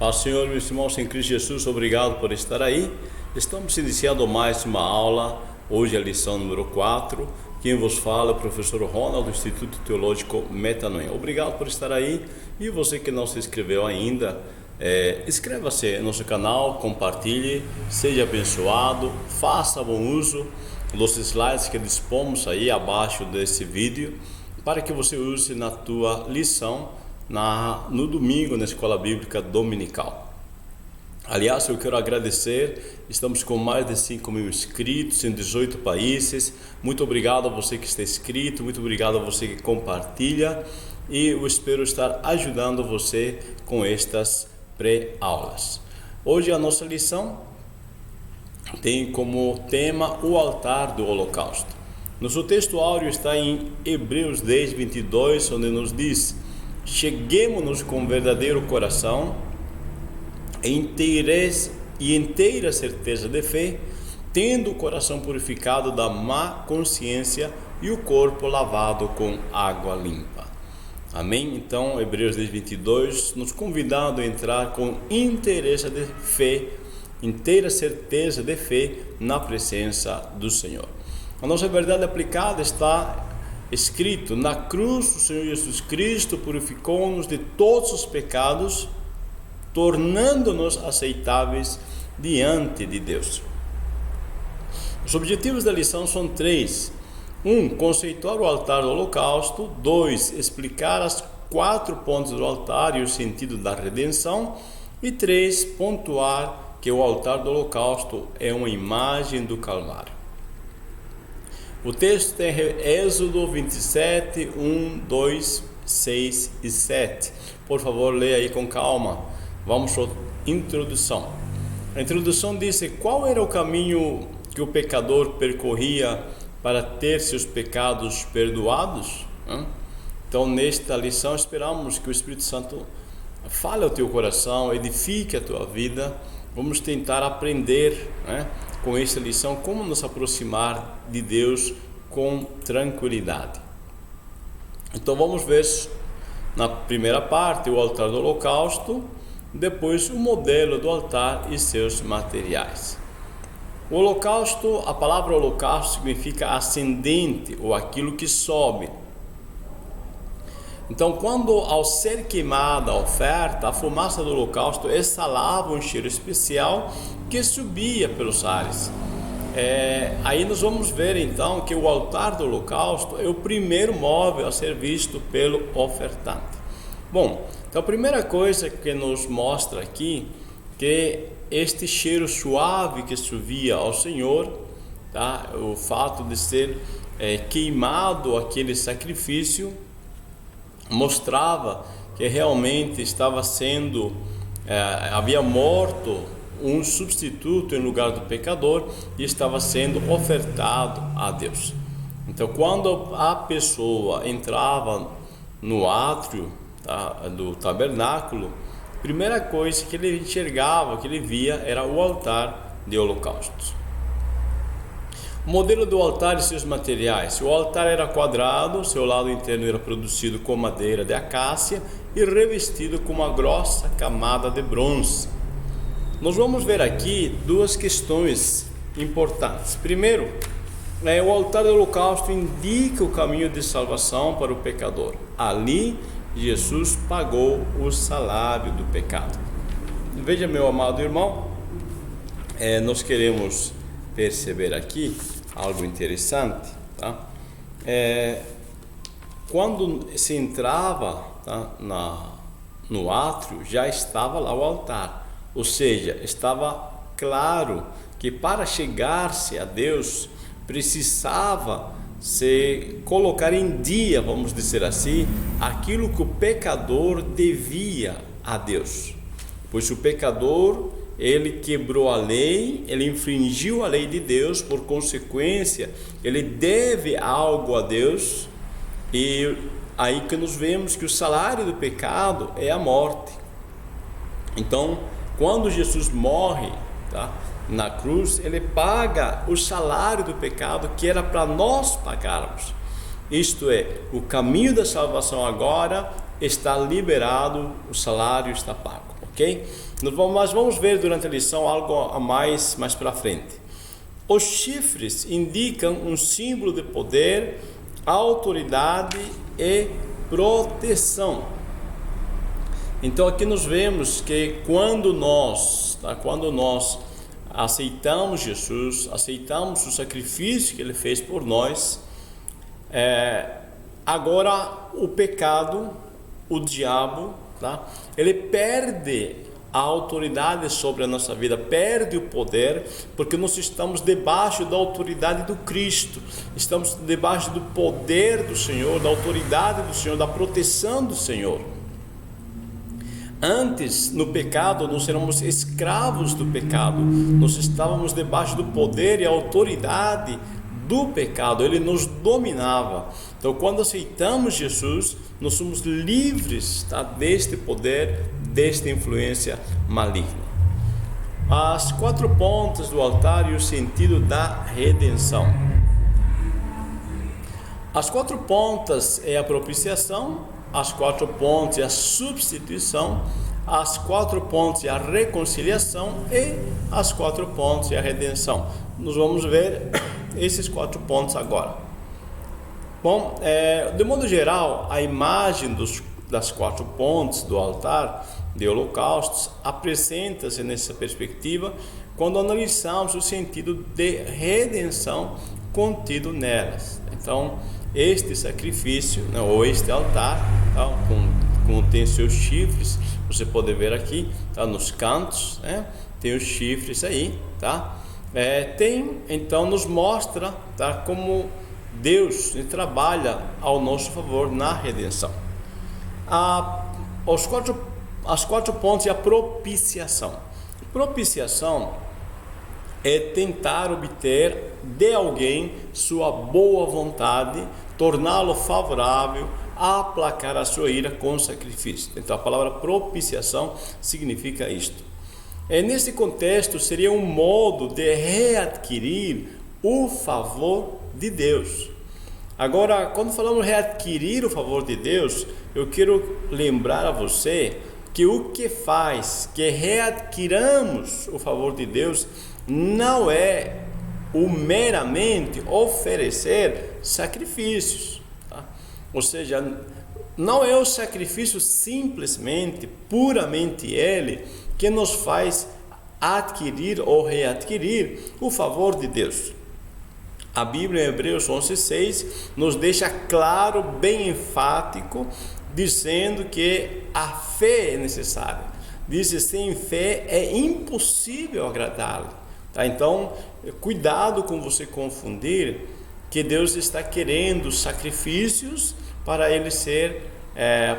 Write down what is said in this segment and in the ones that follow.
Paz, Senhor, meus irmãos em Cristo Jesus, obrigado por estar aí. Estamos iniciando mais uma aula, hoje a lição número 4. Quem vos fala é o professor Ronald, do Instituto Teológico Metanoia. Obrigado por estar aí. E você que não se inscreveu ainda, inscreva-se no nosso canal, compartilhe, seja abençoado, faça bom uso dos slides que dispomos aí abaixo desse vídeo, para que você use na tua lição no domingo na Escola Bíblica Dominical. Aliás, eu quero agradecer, estamos com mais de 5.000 inscritos em 18 países. Muito obrigado a você que está inscrito, muito obrigado a você que compartilha, e eu espero estar ajudando você com estas pré-aulas. Hoje a nossa lição tem como tema o altar do holocausto. Nosso texto áureo está em Hebreus 10, 22, onde nos diz: cheguemo-nos com verdadeiro coração e inteira certeza de fé, tendo o coração purificado da má consciência e o corpo lavado com água limpa. Amém? Então, Hebreus 10, 22, nos convidando a entrar com inteira certeza de fé na presença do Senhor. A nossa verdade aplicada está escrito: na cruz o Senhor Jesus Cristo purificou-nos de todos os pecados, tornando-nos aceitáveis diante de Deus. Os objetivos da lição são 3. 1. Conceituar o altar do holocausto. 2. Explicar as 4 pontos do altar e o sentido da redenção. E 3. Pontuar que o altar do holocausto é uma imagem do Calvário. O texto tem Êxodo 27, 1, 2, 6 e 7. Por favor, leia aí com calma. Vamos para a introdução. A introdução diz: qual era o caminho que o pecador percorria para ter seus pecados perdoados? Então, nesta lição, esperamos que o Espírito Santo fale ao teu coração, edifique a tua vida. Vamos tentar aprender, com esta lição, como nos aproximar de Deus com tranquilidade. Então vamos ver na primeira parte o altar do holocausto, depois o modelo do altar e seus materiais. O holocausto, a palavra holocausto significa ascendente, ou aquilo que sobe. Então, quando ao ser queimada a oferta, a fumaça do holocausto exalava um cheiro especial que subia pelos ares. Aí nós vamos ver então que o altar do holocausto é o primeiro móvel a ser visto pelo ofertante. Bom, então a primeira coisa que nos mostra aqui, que este cheiro suave que subia ao Senhor, o fato de ser queimado aquele sacrifício, mostrava que realmente estava sendo, havia morto um substituto em lugar do pecador e estava sendo ofertado a Deus. Então, quando a pessoa entrava no átrio do tabernáculo, a primeira coisa que ele enxergava, que ele via, era o altar de holocaustos. O modelo do altar e seus materiais. O altar era quadrado, seu lado interno era produzido com madeira de acácia e revestido com uma grossa camada de bronze. Nós vamos ver aqui duas questões importantes. Primeiro, o altar do holocausto indica o caminho de salvação para o pecador. Ali, Jesus pagou o salário do pecado. Veja, meu amado irmão, nós queremos perceber aqui algo interessante, quando se entrava no átrio, já estava lá o altar, ou seja, estava claro que para chegar-se a Deus precisava se colocar em dia, vamos dizer assim, aquilo que o pecador devia a Deus, pois o pecador, ele quebrou a lei, ele infringiu a lei de Deus, por consequência, ele deve algo a Deus, e aí que nós vemos que o salário do pecado é a morte. Então, quando Jesus morre, na cruz, ele paga o salário do pecado que era para nós pagarmos. Isto é, o caminho da salvação agora está liberado, o salário está pago. ok? Mas vamos ver durante a lição algo a mais para frente. Os chifres indicam um símbolo de poder, autoridade e proteção. Então aqui nós vemos que quando nós aceitamos Jesus, aceitamos o sacrifício que Ele fez por nós, agora o pecado, o diabo, ele perde a autoridade sobre a nossa vida, perde o poder, porque nós estamos debaixo da autoridade do Cristo, estamos debaixo do poder do Senhor, da autoridade do Senhor, da proteção do Senhor. Antes, no pecado, nós éramos escravos do pecado, nós estávamos debaixo do poder e autoridade do pecado, ele nos dominava. Então, quando aceitamos Jesus, nós somos livres deste poder, desta influência maligna. As 4 pontas do altar e o sentido da redenção. As 4 pontas é a propiciação, as 4 pontas é a substituição, as 4 pontas é a reconciliação e as 4 pontas é a redenção. Nós vamos ver esses 4 pontos agora. Bom, de modo geral, a imagem das 4 pontes do altar de holocaustos apresenta-se nessa perspectiva quando analisamos o sentido de redenção contido nelas. Então, este sacrifício, ou este altar, como tem seus chifres, você pode ver aqui, nos cantos, tem os chifres aí, então nos mostra, como Deus trabalha ao nosso favor na redenção. As 4 pontos é a propiciação. Propiciação é tentar obter de alguém sua boa vontade, torná-lo favorável, aplacar a sua ira com sacrifício. Então a palavra propiciação significa isto. Nesse contexto seria um modo de readquirir o favor de Deus. Agora, quando falamos readquirir o favor de Deus, eu quero lembrar a você que o que faz que readquiramos o favor de Deus não é o meramente oferecer sacrifícios, ou seja, não é o sacrifício simplesmente, puramente ele, que nos faz adquirir ou readquirir o favor de Deus. A Bíblia em Hebreus 11:6 nos deixa claro, bem enfático, dizendo que a fé é necessária. Diz que sem fé é impossível agradá-lo. Então, cuidado com você confundir que Deus está querendo sacrifícios para ele ser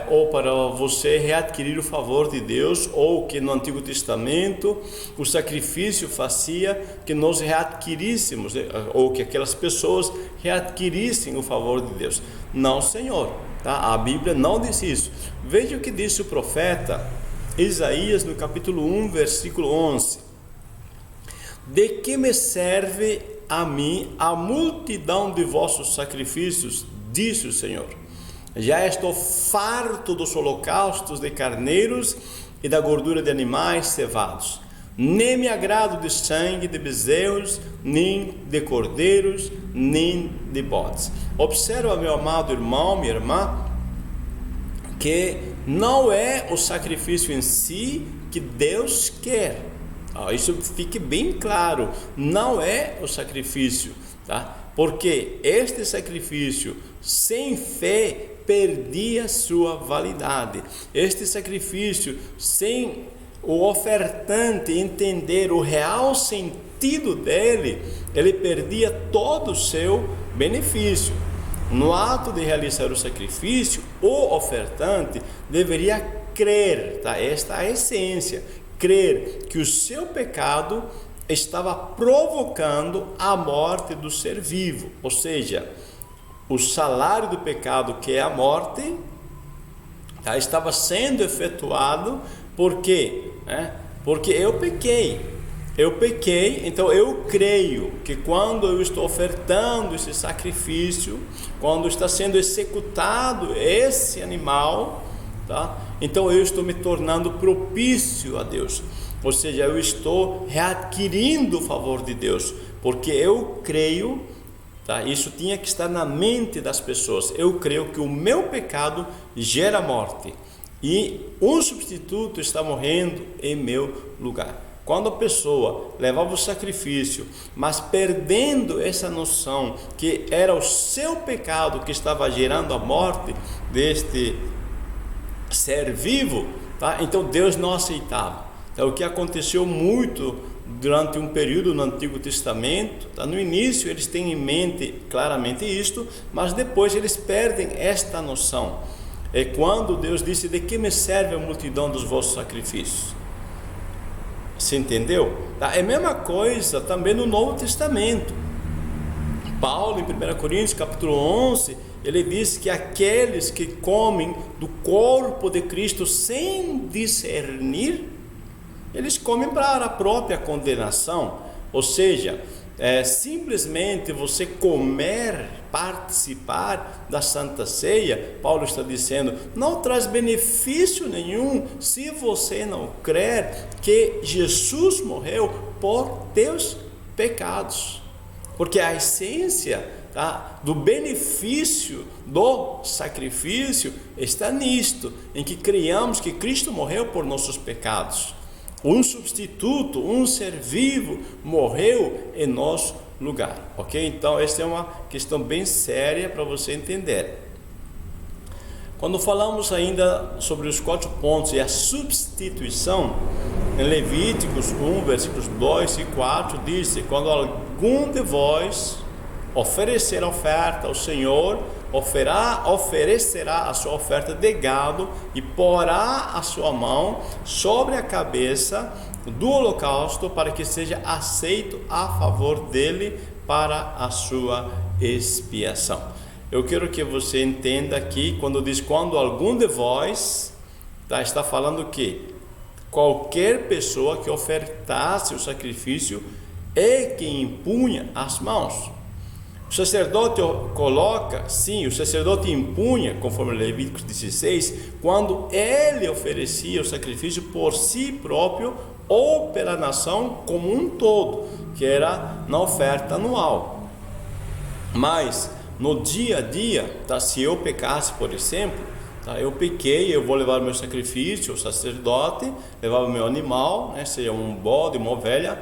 ou para você readquirir o favor de Deus, ou que no Antigo Testamento o sacrifício fazia que nós readquiríssemos, ou que aquelas pessoas readquirissem o favor de Deus. Não, Senhor, a Bíblia não diz isso. Veja o que disse o profeta Isaías no capítulo 1, versículo 11: de que me serve a mim a multidão de vossos sacrifícios, disse o Senhor. Já estou farto dos holocaustos de carneiros e da gordura de animais cevados. Nem me agrado de sangue de bezerros, nem de cordeiros, nem de bodes. Observa, meu amado irmão, minha irmã, que não é o sacrifício em si que Deus quer. Isso fique bem claro, não é o sacrifício, porque este sacrifício sem fé perdia sua validade. Este sacrifício, sem o ofertante entender o real sentido dele, ele perdia todo o seu benefício. No ato de realizar o sacrifício, o ofertante deveria crer, esta é a essência, crer que o seu pecado estava provocando a morte do ser vivo, ou seja, o salário do pecado, que é a morte, estava sendo efetuado. Por quê? Porque eu pequei, então eu creio que quando eu estou ofertando esse sacrifício, quando está sendo executado esse animal, tá? Então eu estou me tornando propício a Deus, ou seja, eu estou readquirindo o favor de Deus, porque eu creio, tá? Isso tinha que estar na mente das pessoas. Eu creio que o meu pecado gera morte e um substituto está morrendo em meu lugar. Quando a pessoa levava o sacrifício, mas perdendo essa noção que era o seu pecado que estava gerando a morte deste ser vivo, tá? Então Deus não aceitava. Então, o que aconteceu muito durante um período no Antigo Testamento, tá? No início eles têm em mente claramente isto, mas depois eles perdem esta noção. É quando Deus disse: de que me serve a multidão dos vossos sacrifícios? Você entendeu? Tá? É a mesma coisa também no Novo Testamento. Paulo, em 1 Coríntios capítulo 11, ele diz que aqueles que comem do corpo de Cristo sem discernir, eles comem para a própria condenação. Ou seja, simplesmente você comer, participar da Santa Ceia, Paulo está dizendo, não traz benefício nenhum se você não crer que Jesus morreu por teus pecados, porque a essência, tá, do benefício do sacrifício está nisto, em que criamos que Cristo morreu por nossos pecados. Um substituto, um ser vivo morreu em nosso lugar, ok? Então essa é uma questão bem séria para você entender. Quando falamos ainda sobre os 4 pontos e a substituição, em Levíticos 1, versículos 2 e 4, diz: quando algum de vós oferecer oferta ao Senhor, oferecerá a sua oferta de gado e porá a sua mão sobre a cabeça do holocausto, para que seja aceito a favor dele para a sua expiação. Eu quero que você entenda aqui, quando diz quando algum de vós, tá, está falando que qualquer pessoa que ofertasse o sacrifício é quem impunha as mãos. O sacerdote coloca, sim, o sacerdote impunha, conforme Levíticos 16, quando ele oferecia o sacrifício por si próprio ou pela nação como um todo, que era na oferta anual. Mas no dia a dia, tá, se eu pecasse, por exemplo, tá, eu pequei, eu vou levar meu sacrifício, o sacerdote levava meu animal, né, seja um bode, uma ovelha,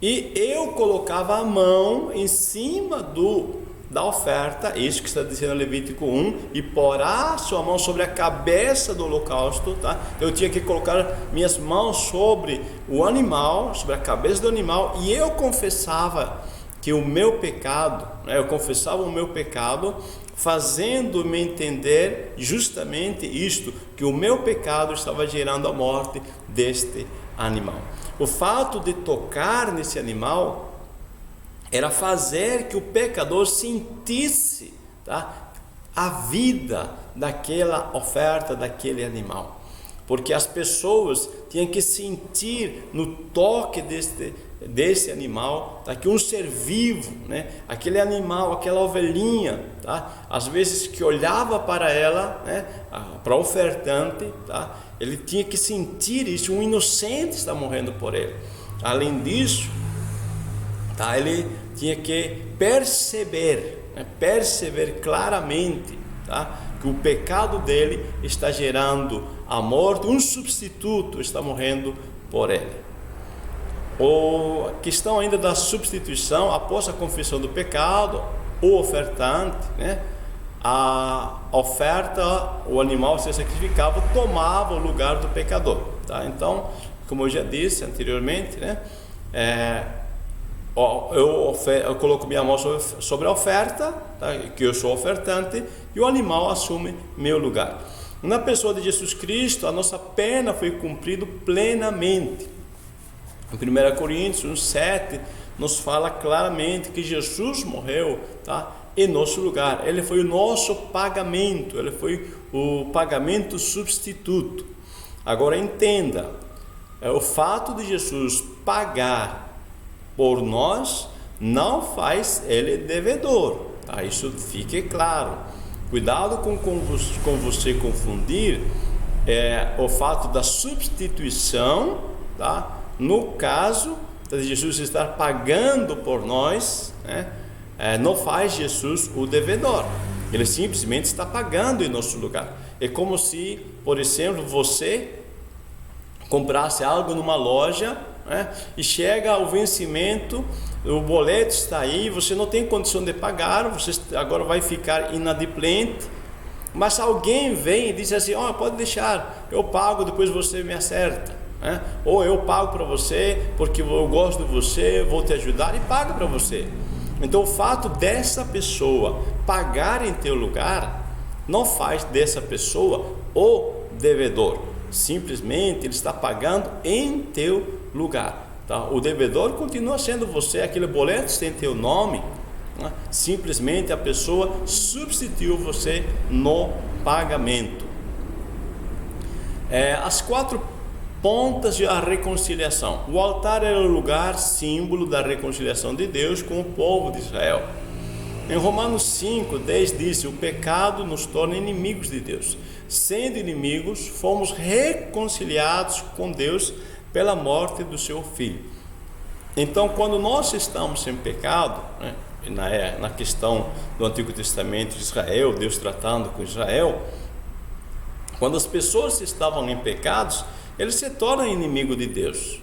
e eu colocava a mão em cima da oferta, isso que está dizendo Levítico 1, e porá sua mão sobre a cabeça do holocausto, tá? Eu tinha que colocar minhas mãos sobre o animal, sobre a cabeça do animal, e eu confessava que o meu pecado, né, eu confessava o meu pecado, fazendo-me entender justamente isto, que o meu pecado estava gerando a morte deste animal. O fato de tocar nesse animal era fazer que o pecador sentisse, tá, a vida daquela oferta, daquele animal, porque as pessoas tinham que sentir no toque desse animal, tá, que um ser vivo, né, aquele animal, aquela ovelhinha, tá, às vezes que olhava para ela, né, para o ofertante, tá, ele tinha que sentir isso, um inocente está morrendo por ele. Além disso, tá, ele tinha que perceber, né, perceber claramente, tá, que o pecado dele está gerando a morte, um substituto está morrendo por ele. A questão ainda da substituição, após a confissão do pecado, o ofertante, né, a oferta, o animal se sacrificava, tomava o lugar do pecador, tá? Então, como eu já disse anteriormente, né, eu coloco minha mão sobre a oferta, tá, que eu sou ofertante, e o animal assume meu lugar. Na pessoa de Jesus Cristo, a nossa pena foi cumprida plenamente. Em 1 Coríntios 1,7 nos fala claramente que Jesus morreu, tá, em nosso lugar. Ele foi o nosso pagamento, ele foi o pagamento substituto. Agora entenda, o fato de Jesus pagar por nós não faz ele devedor, tá? Isso fique claro. Cuidado com você confundir o fato da substituição, tá? No caso de Jesus estar pagando por nós, né? Não faz Jesus o devedor, ele simplesmente está pagando em nosso lugar. É como se, por exemplo, você comprasse algo numa loja, né? E chega o vencimento, o boleto está aí, você não tem condição de pagar, você agora vai ficar inadimplente, mas alguém vem e diz assim: pode deixar, eu pago, depois você me acerta, né? Ou eu pago para você porque eu gosto de você, vou te ajudar, e paga para você. Então o fato dessa pessoa pagar em teu lugar não faz dessa pessoa o devedor, simplesmente ele está pagando em teu lugar, tá? O devedor continua sendo você, aquele boleto tem teu nome, né? Simplesmente a pessoa substituiu você no pagamento. As 4 pontas da reconciliação. O altar era o lugar símbolo da reconciliação de Deus com o povo de Israel. Em Romanos 5:10 diz: o pecado nos torna inimigos de Deus. Sendo inimigos, fomos reconciliados com Deus pela morte do seu Filho. Então, quando nós estamos em pecado, né, na questão do Antigo Testamento de Israel, Deus tratando com Israel, quando as pessoas estavam em pecados, eles se tornam inimigos de Deus.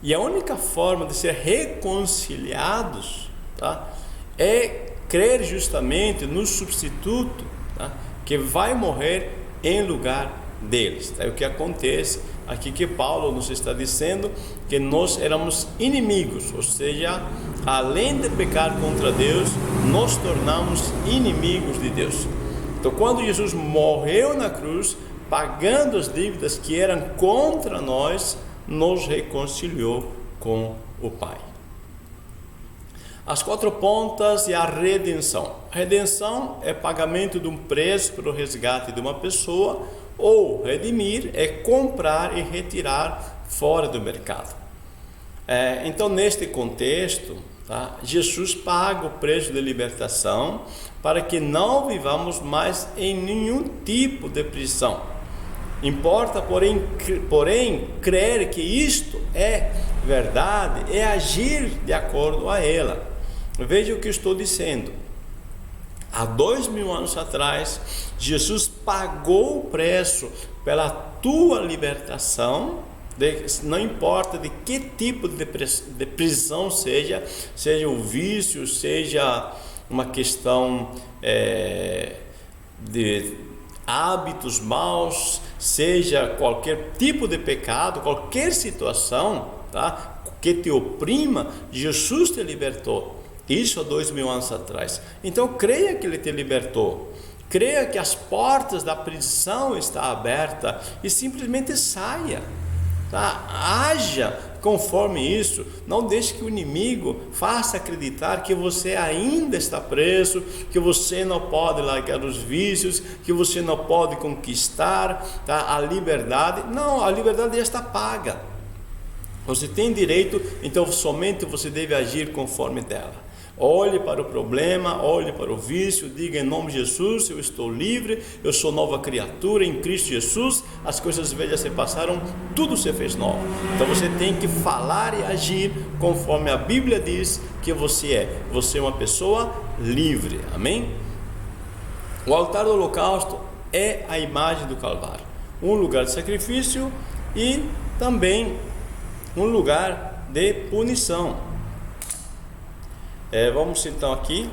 E a única forma de ser reconciliados, tá, é crer justamente no substituto, tá, que vai morrer em lugar deles. É o que acontece aqui, que Paulo nos está dizendo que nós éramos inimigos, ou seja, além de pecar contra Deus, nos tornamos inimigos de Deus. Então, quando Jesus morreu na cruz, pagando as dívidas que eram contra nós, nos reconciliou com o Pai. As 4 pontas e a redenção. A redenção é pagamento de um preço pelo resgate de uma pessoa, ou redimir é comprar e retirar fora do mercado. Então, neste contexto, tá, Jesus paga o preço de libertação para que não vivamos mais em nenhum tipo de prisão. Importa, porém, crer que isto é verdade, é agir de acordo a ela. Veja o que eu estou dizendo. Há 2000 anos atrás, Jesus pagou o preço pela tua libertação, não importa de que tipo de prisão seja um vício, seja uma questão de hábitos maus, seja qualquer tipo de pecado, qualquer situação, tá, que te oprima, Jesus te libertou. Isso há 2000 anos atrás. Então creia que Ele te libertou, creia que as portas da prisão estão abertas e simplesmente saia, tá? Haja conforme isso. Não deixe que o inimigo faça acreditar que você ainda está preso, que você não pode largar os vícios, que você não pode conquistar, tá, a liberdade. Não, a liberdade já está paga. Você tem direito, então somente você deve agir conforme dela. Olhe para o problema, olhe para o vício, diga: em nome de Jesus, eu estou livre, eu sou nova criatura em Cristo Jesus, as coisas velhas se passaram, tudo se fez novo. Então você tem que falar e agir conforme a Bíblia diz que você é. Você é uma pessoa livre, amém? O altar do holocausto é a imagem do Calvário, um lugar de sacrifício e também um lugar de punição. Vamos então aqui,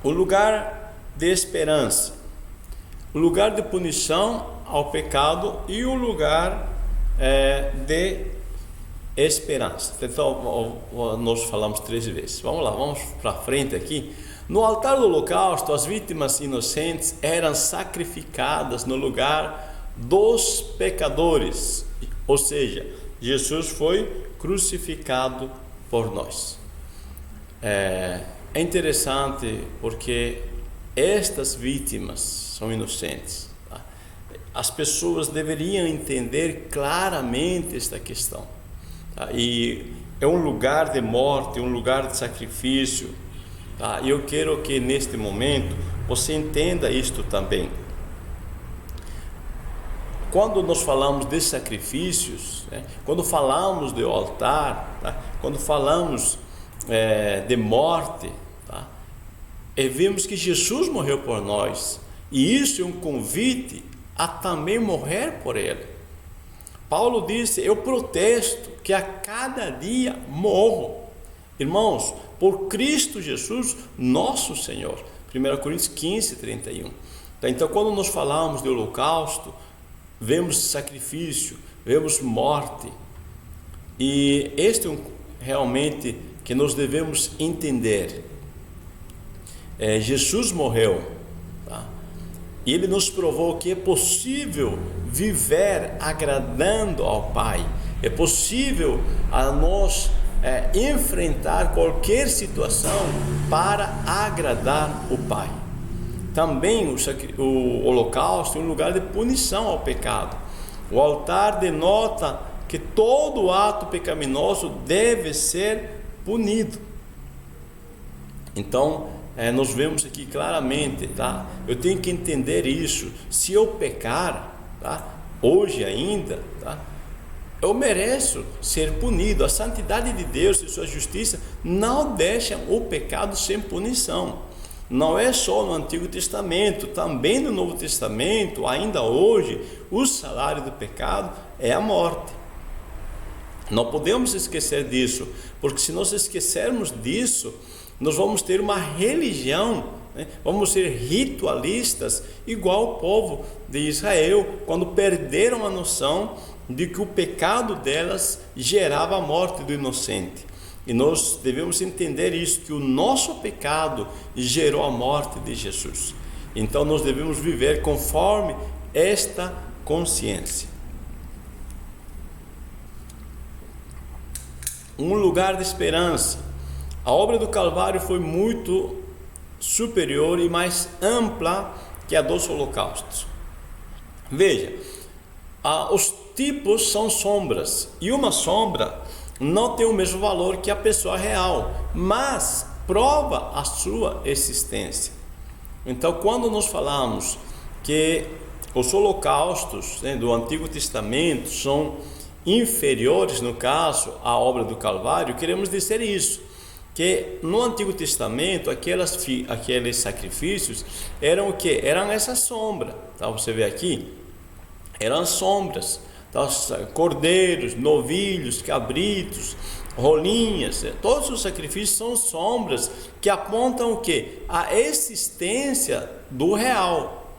o lugar de esperança, o lugar de punição ao pecado e o lugar de esperança. Então nós falamos 13 vezes. Vamos lá, vamos para frente aqui. No altar do holocausto, as vítimas inocentes eram sacrificadas no lugar dos pecadores, ou seja, Jesus foi crucificado por nós. É interessante porque estas vítimas são inocentes, tá? As pessoas deveriam entender claramente esta questão, tá? E é um lugar de morte, um lugar de sacrifício, tá? E eu quero que neste momento você entenda isto também. quando nós falamos de sacrifícios, né? Quando falamos de altar, tá? Quando falamos de morte, tá? E vimos que Jesus morreu por nós, e isso é um convite a também morrer por Ele. Paulo disse: eu protesto que a cada dia morro, irmãos, por Cristo Jesus, nosso Senhor. 1 Coríntios 15, 31. Então, quando nós falamos de holocausto, vemos sacrifício, vemos morte, e este é realmente que nós devemos entender. Jesus morreu, tá? E Ele nos provou que é possível viver agradando ao Pai, é possível a nós enfrentar qualquer situação para agradar o Pai. Também o holocausto é um lugar de punição ao pecado. O altar denota que todo ato pecaminoso deve ser punido. Então, nós vemos aqui claramente, tá? Eu tenho que entender isso. Se eu pecar, tá? Hoje ainda, tá? Eu mereço ser punido. A santidade de Deus e sua justiça não deixam o pecado sem punição. Não é só no Antigo Testamento, também no Novo Testamento, ainda hoje, o salário do pecado é a morte. Não podemos esquecer disso, porque se nós esquecermos disso, nós vamos ter uma religião, né? Vamos ser ritualistas, igual o povo de Israel, quando perderam a noção de que o pecado delas gerava a morte do inocente. E nós devemos entender isso, que o nosso pecado gerou a morte de Jesus. Então nós devemos viver conforme esta consciência. Um lugar de esperança. A obra do Calvário foi muito superior e mais ampla que a dos holocaustos. Veja, os tipos são sombras, e uma sombra não tem o mesmo valor que a pessoa real, mas prova a sua existência. Então, quando nós falamos que os holocaustos, né, do Antigo Testamento são inferiores, no caso, à obra do Calvário, queremos dizer isso, que no Antigo Testamento aqueles sacrifícios eram o que? Eram essa sombra, tá? Você vê aqui, eram sombras, tá? Cordeiros, novilhos, cabritos, rolinhas, todos os sacrifícios são sombras que apontam o que? A existência do real,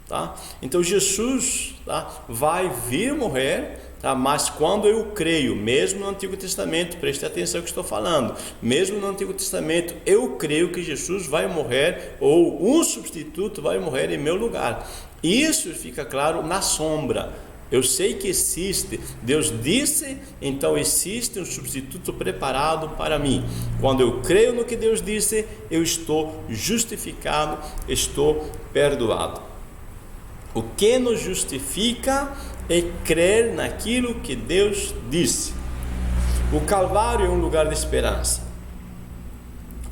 tá? Então Jesus, tá, vai vir morrer, tá? Mas quando eu creio, mesmo no Antigo Testamento, preste atenção no que estou falando, mesmo no Antigo Testamento, eu creio que Jesus vai morrer, ou um substituto vai morrer em meu lugar. Isso fica claro na sombra. Eu sei que existe, Deus disse, então existe um substituto preparado para mim. Quando eu creio no que Deus disse, eu estou justificado, estou perdoado. O que nos justifica é crer naquilo que Deus disse. O Calvário é um lugar de esperança.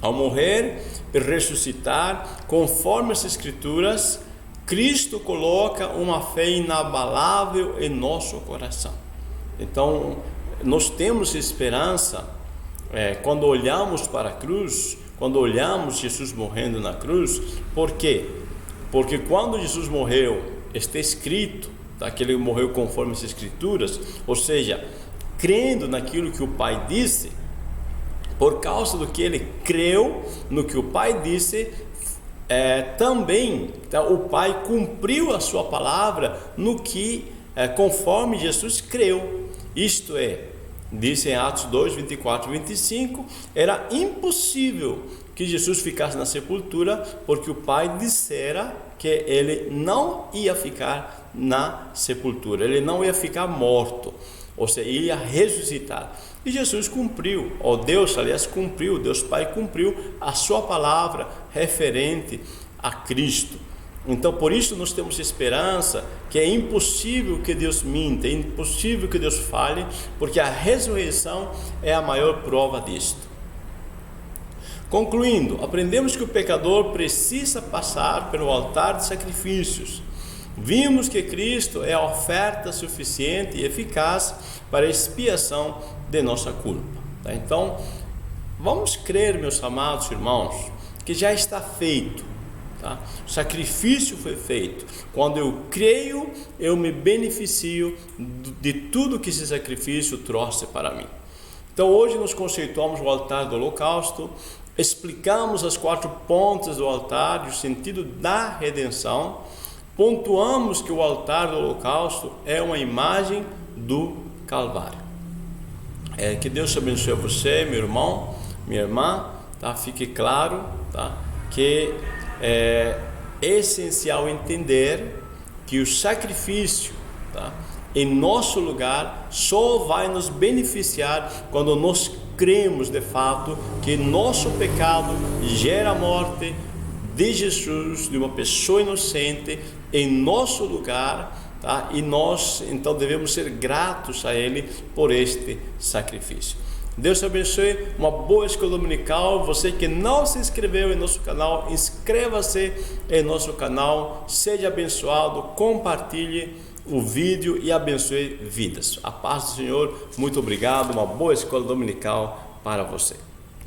Ao morrer e ressuscitar, conforme as Escrituras, Cristo coloca uma fé inabalável em nosso coração. Então, nós temos esperança quando olhamos para a cruz, quando olhamos Jesus morrendo na cruz. Por quê? Porque quando Jesus morreu, está escrito, tá, que ele morreu conforme as Escrituras, ou seja, crendo naquilo que o Pai disse. Por causa do que ele creu no que o Pai disse, também, tá, o Pai cumpriu a sua palavra no que conforme Jesus creu. Isto é, diz em Atos 2, 24 e 25, era impossível que Jesus ficasse na sepultura, porque o Pai dissera que ele não ia ficar na sepultura, ele não ia ficar morto, ou seja, ele ia ressuscitar. E Jesus cumpriu, Deus Pai cumpriu a sua palavra referente a Cristo. Então, por isso nós temos esperança, que é impossível que Deus minta, é impossível que Deus fale, porque a ressurreição é a maior prova disto. Concluindo, aprendemos que o pecador precisa passar pelo altar de sacrifícios, Vimos que Cristo é a oferta suficiente e eficaz para a expiação de nossa culpa. Tá? Então, vamos crer, meus amados irmãos, que já está feito. Tá? O sacrifício foi feito. Quando eu creio, eu me beneficio de tudo que esse sacrifício trouxe para mim. Então hoje nós conceituamos o altar do holocausto, explicamos as 4 pontas do altar e o sentido da redenção, pontuamos que o altar do holocausto é uma imagem do Calvário. Que Deus abençoe você, meu irmão, minha irmã, tá? Fique claro, tá? Que é essencial entender que o sacrifício, tá, em nosso lugar só vai nos beneficiar quando nós cremos de fato que nosso pecado gera a morte de Jesus, de uma pessoa inocente, em nosso lugar, tá? E nós então devemos ser gratos a Ele por este sacrifício. Deus te abençoe, uma boa escola dominical. Você que não se inscreveu em nosso canal, inscreva-se em nosso canal, seja abençoado, compartilhe o vídeo e abençoe vidas. A paz do Senhor, muito obrigado, uma boa escola dominical para você.